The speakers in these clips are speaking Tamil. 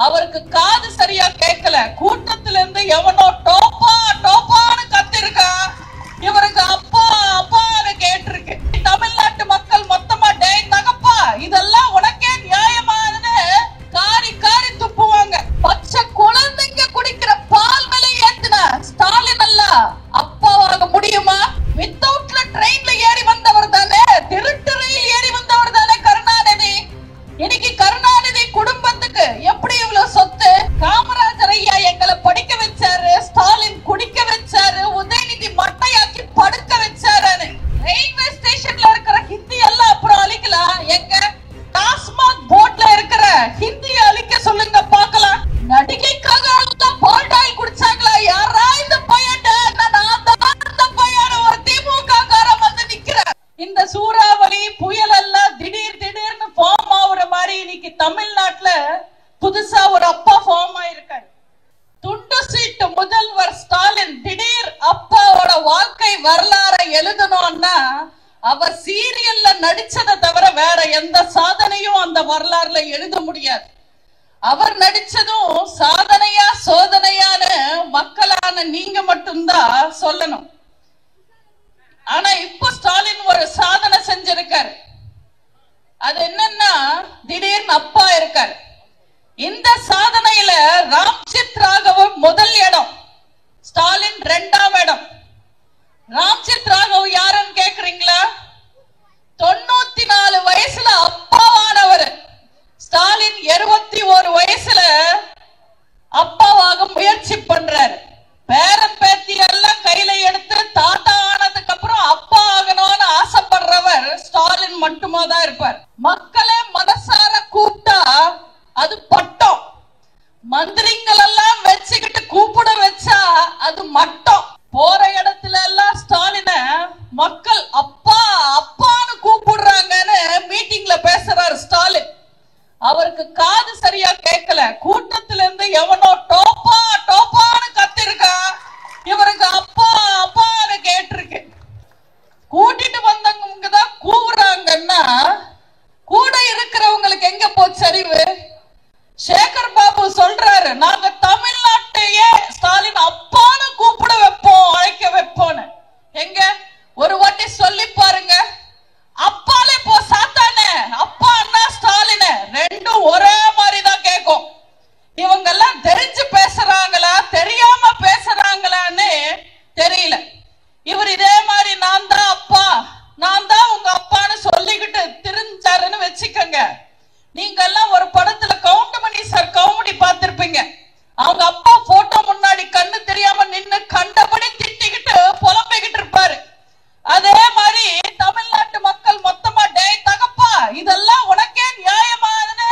அவருக்கு காது சரியா கேட்கல. கூட்டத்துல இருந்து எவனோ டோப்பா டோப்பான்னு கத்திருக்கா. இவருக்கு அப்பா அப்பான்னு கேட்டிருக்கு. தமிழ்நாட்டு மக்கள் மொத்தமா டேய் தகப்பா இதெல்லாம் உனக்கே நியாயமானு காரி காரி துப்புவாங்க. பச்சை குழந்தைங்க குடிக்கிற பால் விலை ஏத்துன ஸ்டாலின் அல்ல அப்பாவாக முடியுமா? வித்தவுட்ல ட்ரெயின்ல ஏறி வந்தவர் தானே, திருட்டு ரயில் ஏறி வந்தவர் தானே கருணாநிதி. இன்னைக்கு கருணாநிதி குடும்பத்துக்கு எப்படி இவ்வளவு சொத்து? காமராஜர் ஐயா எங்களை படிக்க வச்சாரு, ஸ்டாலின் குடிக்க வச்சாரு, உதயநிதி மட்டையாக்கி படுக்க வச்சாரு. ரயில்வே ஸ்டேஷன்ல இருக்கிற ஹிந்தி எல்லாம் அப்புறம் அழிக்கலாம். எங்க டாஸ்மாக் போர்ட்ல இருக்கிற ஹிந்தி அழிக்க சொல்லுங்க பார்க்கலாம். நடிகைக்காக பால் டாயில் குடிச்சாங்களா? யாரா இந்த பையன்? நான் தான் அந்த பையன். ஒரு திமுக காரன் வந்து நிக்கிறார். இந்த சூறாவளி புயல் எல்லாம் திடீர்னு ஃபார்ம் ஆகுற மாதிரி இன்னைக்கு தமிழ்நாட்டுல புதுசா ஒரு அப்பா ஃபார்ம் ஆயிருக்காரு. துண்டு சீட்டு முதல்வர் ஸ்டாலின் திடீர் அப்பாவோட வாழ்க்கை வரலாறை எழுதணும்னா அவர் சீரியல்ல நடிச்சதை தவிர வேற எந்த சாதனையும் அந்த வரலாறுல எழுத முடியாது. அவர் நடிச்சதும் சாதனையா சோதனையான்னு மக்களான நீங்க மட்டும்தான் சொல்லணும். ஆனா இப்ப ஸ்டாலின் ஒரு சாதனை செஞ்சிருக்காரு. அது என்னன்னா திடீர்னு அப்பா இருக்காரு. இந்த சாதனையில ராம்சித் ராகவ் முதல் இடம், ஸ்டாலின் 2ஆம் இடம். ராம்சித் ராகவ் யாருன்னு கேக்குறீங்களா? 94 வயசுல அப்பாவானவர். ஸ்டாலின் 21 வயசுல அப்பாவாக முயற்சி பண்றாரு. பேரன் பேத்தி எல்லாம் கையில எடுத்து தாத்தா ஆனதுக்கு அப்புறம் அப்பா ஆகணும்னு ஆசைப்படுறவர் ஸ்டாலின் மட்டுமா தான் இருப்பார். மக்களே மனசார கூப்பிட்டா அது பட்டம். மந்திரிகள் எல்லாம் வச்சுக்கிட்டு கூப்பிட வச்சா அது மட்டம். போற இடத்துல எல்லாம் ஸ்டாலின மக்கள் அப்பா அப்பான்னு கூப்பிடுறாங்கன்னு மீட்டிங்ல பேசுறாரு ஸ்டாலின். அவருக்கு காது சரியா கேட்கல. கூட்டத்துல இருந்து எவனோ டோப்பா டோப்பான்னு கத்திருக்கா. இவருக்கு அப்பா அப்பான்னு கேட்டிருக்கு. கூட்டிட்டு வந்தவங்க தான் கூவுறாங்கன்னா கூட இருக்கிறவங்களுக்கு எங்க போச்சு அறிவு? சேகர் பாபு சொல்றாரு, நாங்க தமிழ்நாட்டையே ஸ்டாலின் அப்பான்னு கூப்பிட வைப்போம், அழைக்க வைப்போம். எங்க ஒரு வாட்டி சொல்லி பாருங்க. அப்பாலே போ சாத்தானே, அப்பா அண்ணா ஸ்டாலின் ரெண்டும் ஒரே மாதிரி தான் கேட்கும். இவங்க எல்லாம் தெரிஞ்சு பேசுறாங்களா தெரியாம பேசுறாங்களான்னு தெரியல. இவர் இதே மாதிரி நான் தான் அப்பா நான் தான் உங்க அப்பான்னு சொல்லிக்கிட்டு திரிஞ்சாருன்னு வச்சுக்கோங்க. நீங்க எல்லாம் ஒரு படத்துல கவுண்டமணி சார் காமெடி பார்த்திருப்பீங்க. அவங்க அப்பா போட்டோ முன்னாடி கண்ணு தெரியாம நின்னு கண்டபடி திட்டிக்கிட்டு புலம்பிக்கிட்டு இருப்பாரு. அதே மாதிரி தமிழ்நாட்டு மக்கள் மொத்தமா டேய் தகப்பா இதெல்லாம் உனக்கே நியாயமானு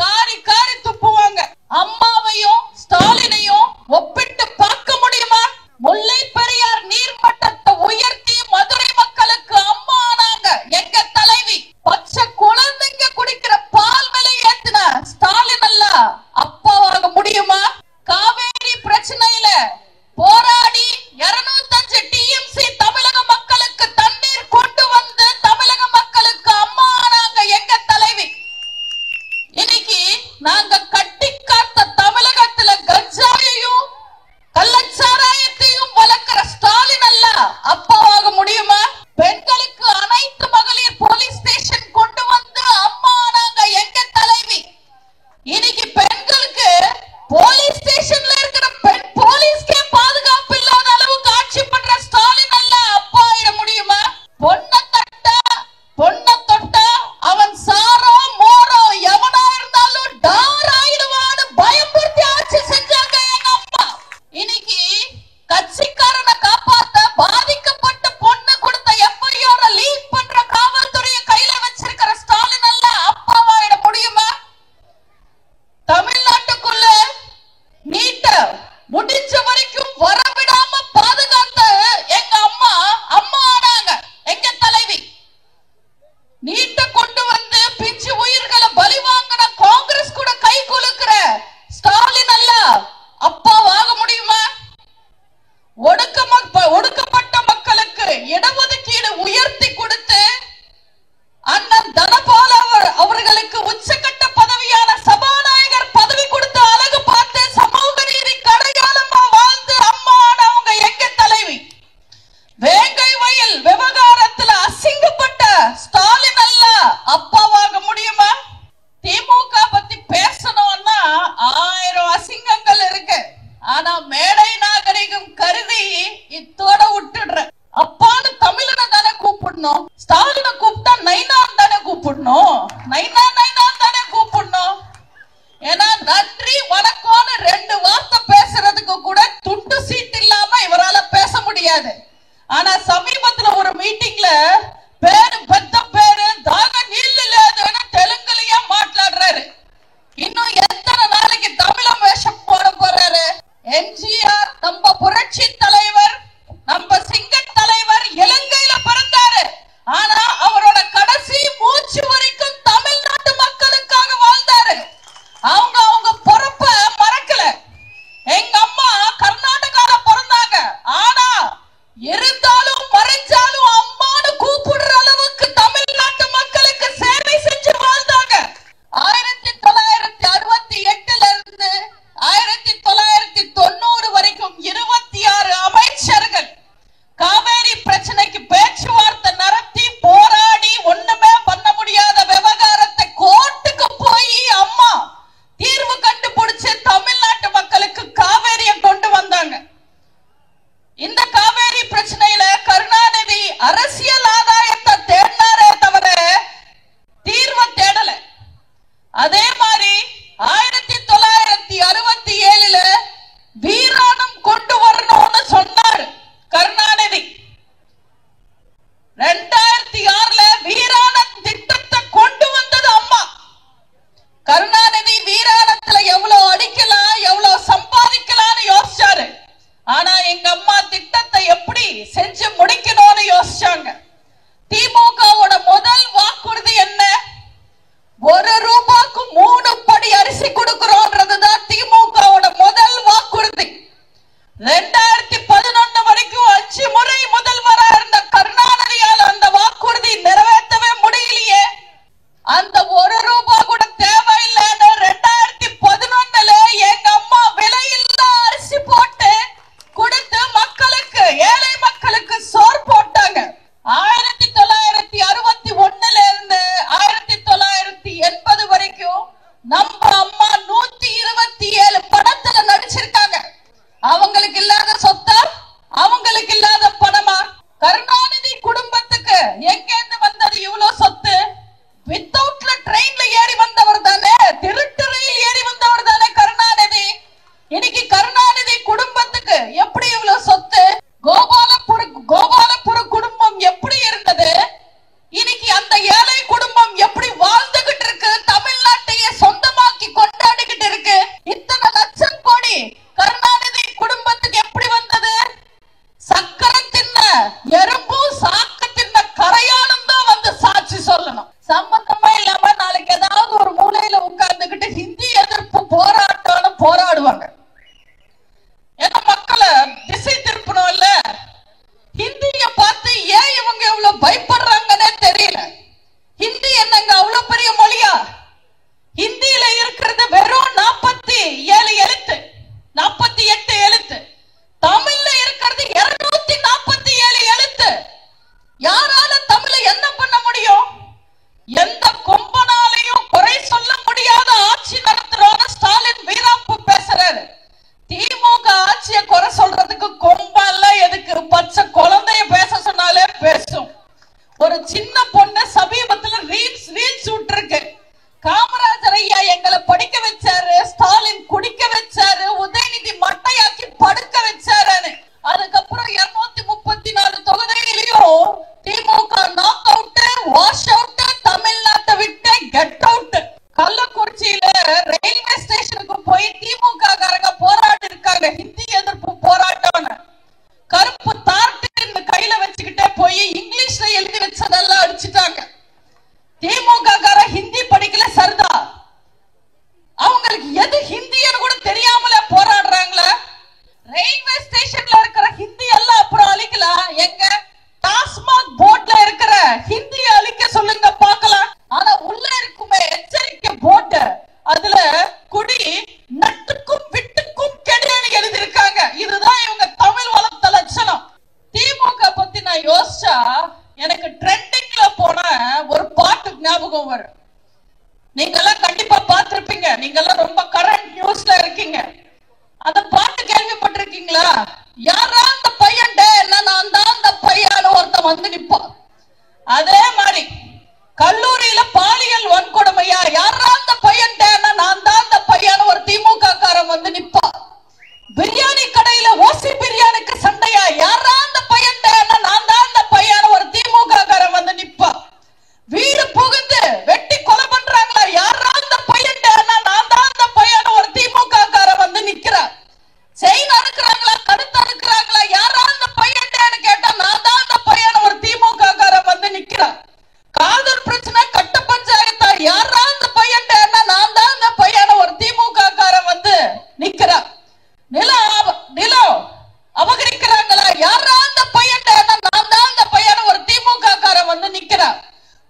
காரி காரி துப்புவாங்க. அம்மாவையும் ஸ்டாலினையும் ஒப்பிட்டு பார்க்க முடியுமா? முல்லை பெரியார் நீர்மட்டத்தை உயர்த்தி மதுரை மக்களுக்கு அம்மா ஆனாங்க எங்க தலைவி. பச்சை குழந்தைங்க குடிக்கிற பால் விலை ஏத்துன ஸ்டாலின் அல்ல அப்பாவாக முடியுமா? காவேரி அந்த பாட்டு கேள்விப்பட்டிருக்கீங்களா? யாரா அந்த பையன், நான் தான் அந்த பையன் ஒருத்தன் வந்து நிப்பான். அதே மாதிரி கல்லூரியில பாலியல் வன்கொடுமையா, யாரா அந்த பையன், நான் தான் அந்த பையன் ஒரு திமுக காரன் வந்து நிப்பான். பிரியாணி கடையில ஓசி பிரியாணிக்கு சண்டையா, யாரா அந்த பையன், நான் தான் அந்த பையன் ஒரு திமுக காரன் வந்து நிப்பான். வீடு புகுந்து வெட்டி கொலை பண்றாங்களா, யாரா அந்த பையன், நான் தான் அந்த பையன் ஒரு திமுக காரன் வந்து நிக்கிறான். செயின் அறுக்கிறாங்களா, கருத்து அறுக்கிறாங்களா, யாரா அந்த பையன் கேட்டா, நான் தான் அந்த பையன் ஒரு திமுக காரன் வந்து நிக்கிறான். காதல் பிரச்சனை, கட்ட பஞ்சாயத்தா, யாரா அந்த பையன், நான் தான் அந்த பையன் ஒரு திமுக காரன் வந்து நிக்கிறான். நிலம் அபகரிக்கிறாங்களா, யாரா அந்த பையன், நான் தான் அந்த பையன் ஒரு திமுக காரன் வந்து நிக்கிறான்.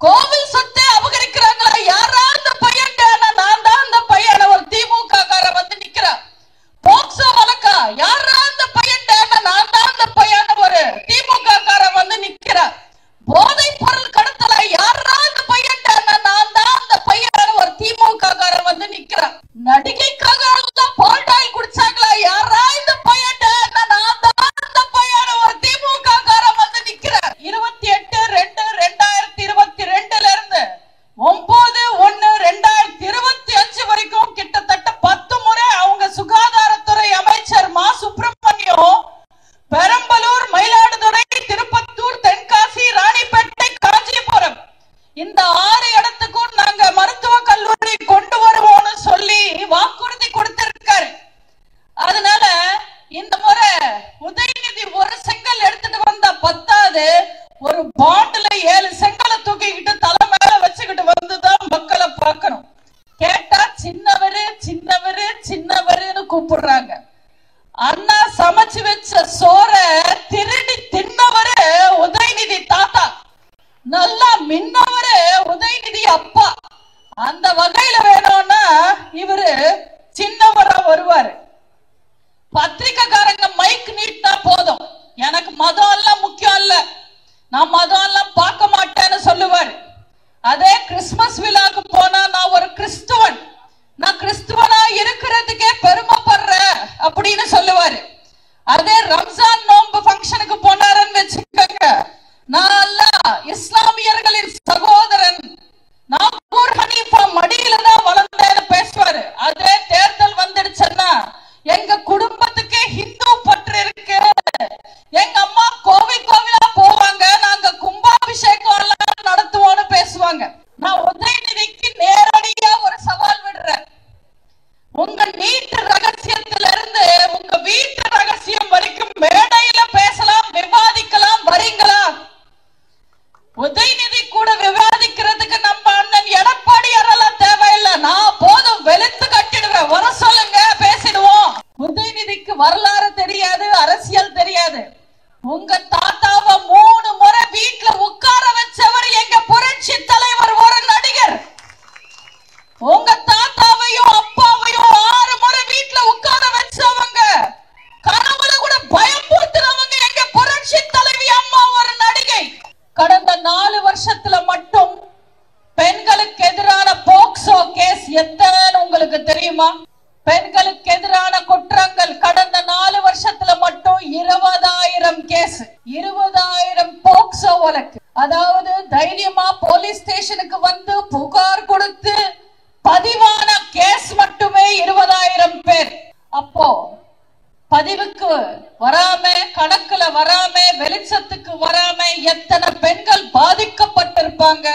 கோவில் சொத்தை அபகரிக்கிறாங்களா, யாரா அந்த பையன், நான் தான் அந்த பையன் ஒரு திமுக காரன் வந்து நிக்கிறான். போக்சோ வழக்கா, யாரா அந்த பையன், நான் தான் அந்த பையன் ஒரு திமுக காரன் வந்து நிக்கிறான். போதை பொருள் கடத்தல, யாரா அந்த பையன், நான் தான் அந்த பையன் ஒரு திமுக காரன் வந்து நிக்கிறான். நடிகைக்காக பால்டாயில் குடிச்சாங்களா, யாரா இந்த பையன், நான் தான் அந்த பையன் ஒரு திமுக காரன் வந்து நிக்கிறான். 28/2/2022 இருந்து 9/1/2025 வரைக்கும் கிட்டத்தட்ட 10 முறை அவங்க சுகாதாரத்துறை அமைச்சர் மா சுப்பிரமணியம் பெரம்பலூர், மயிலாடுதுறை, திருப்பத்தூர், தென்காசி, ராணிப்பேட்டை, காஞ்சிபுரம் இந்த 6 இடத்துக்கும் நாங்க மருத்துவ கல்லூரி கொண்டு வருவோம்னு சொல்லி வாக்குறுதி கொடுத்திருக்காரு. அதனால இந்த முறை உதயநிதி ஒரு செங்கல் எடுத்துட்டு வந்தா பத்தாது, ஒரு பாண்டுல 7 செங்கலை தூக்கிக்கிட்டு தலை மேல வச்சுக்கிட்டு வந்துதான் மக்களை பார்க்கணும். கேட்டா சின்னவரு சின்னவரு சின்னவருன்னு கூப்பிடுறாங்க. அண்ணா சமைச்சு வச்ச சோற திருடி தின்னவரு உதயநிதி தாத்தா, நல்லா மின்னவரு உதயநிதி அப்பா. அந்த வகையில வேணும்னா இவரு சின்னவரா வருவாரு. பத்திரிக்கைக்காரங்க மைக் நீட்டா போதும், எனக்கு மதம் எல்லாம் முக்கியம் இல்ல, நான் மதம் எல்லாம் பார்க்க மாட்டேன்னு சொல்லுவாரு. அதே கிறிஸ்துமஸ் விழாக்கு போனா நான் ஒரு கிறிஸ்துவன், நான் கிறிஸ்துவனா இருக்கிறதுக்கே பெருமைப்படுறேன் அப்படின்னு சொல்லுவாரு. அதே ரம்ஜான் நோன்பு ஃபங்க்ஷனுக்கு போனாருன்னு வச்சுக்கோங்க, நான் இஸ்லாமியர்களின் சகோதரன், நாகூர் ஹனீஃபா மடியில தான் வளர்ந்தேன்னு பேசுவாரு. அதே தேர்தல் வந்துடுச்சுன்னா எங்க குடும்பத்துக்கு ஹிந்து பற்று இருக்கு, எங்க அம்மா கோவில் கோவிலா போவாங்க, நாங்க கும்பாபிஷேகம் எல்லாம் நடத்துவோம்னு பேசுவாங்க. நான் உதயநிதிக்கு நேரடியா ஒரு சவால் விடுறேன். உங்க நீட்டு ரகசியத்துல இருந்து உங்க வீட்டு ரகசியம் வரைக்கும் மேடையில பேசலாம், விவாதிக்கலாம், வரீங்களா? உதயநிதி கூட விவாதிக்கிறதுக்கு நம்ம அண்ணன் எடப்பாடி யாரெல்லாம் தேவையில்லை, நான் போதும் வெளுத்து கட்டிடுவேன், வர சொல்லுங்க பேசிடுவோம். உதயநிதிக்கு வரலாறு தெரியாது, அரசியல் தெரியாது. உங்க தாத்தாவை 3 முறை வீட்டுல உட்கார வச்சவர் எங்க புரட்சி தலைவர் ஒரு நடிகர். உங்க தாத்தாவையும் அப்பாவையும் 6 முறை வீட்டுல உட்கார வச்சவங்க, கனவுல கூட பயமுறுத்துறவங்க எங்க புரட்சி தலைவி அம்மா ஒரு நடிகை. கடந்த 4 வருஷத்துல மட்டும் பெண்களுக்கு எதிரான போக்சோ கேஸ் எத்தனைன்னு உங்களுக்கு தெரியுமா? பெண்களுக்கு எதிரான குற்றங்கள் கடந்த 4 வருஷத்துல மட்டும் 20,000 கேஸ், 20,000 போக்சோ வழக்கு. அதாவது தைரியமா போலீஸ் ஸ்டேஷனுக்கு வந்து புகார் கொடுத்து பதிவான கேஸ் மட்டுமே 20,000 பேர். அப்போ பதிவுக்கு வராம, கணக்குல வராம, வெளிச்சத்துக்கு வராம எத்தனை பெண்கள் பாதிக்கப்பட்டிருப்பாங்க?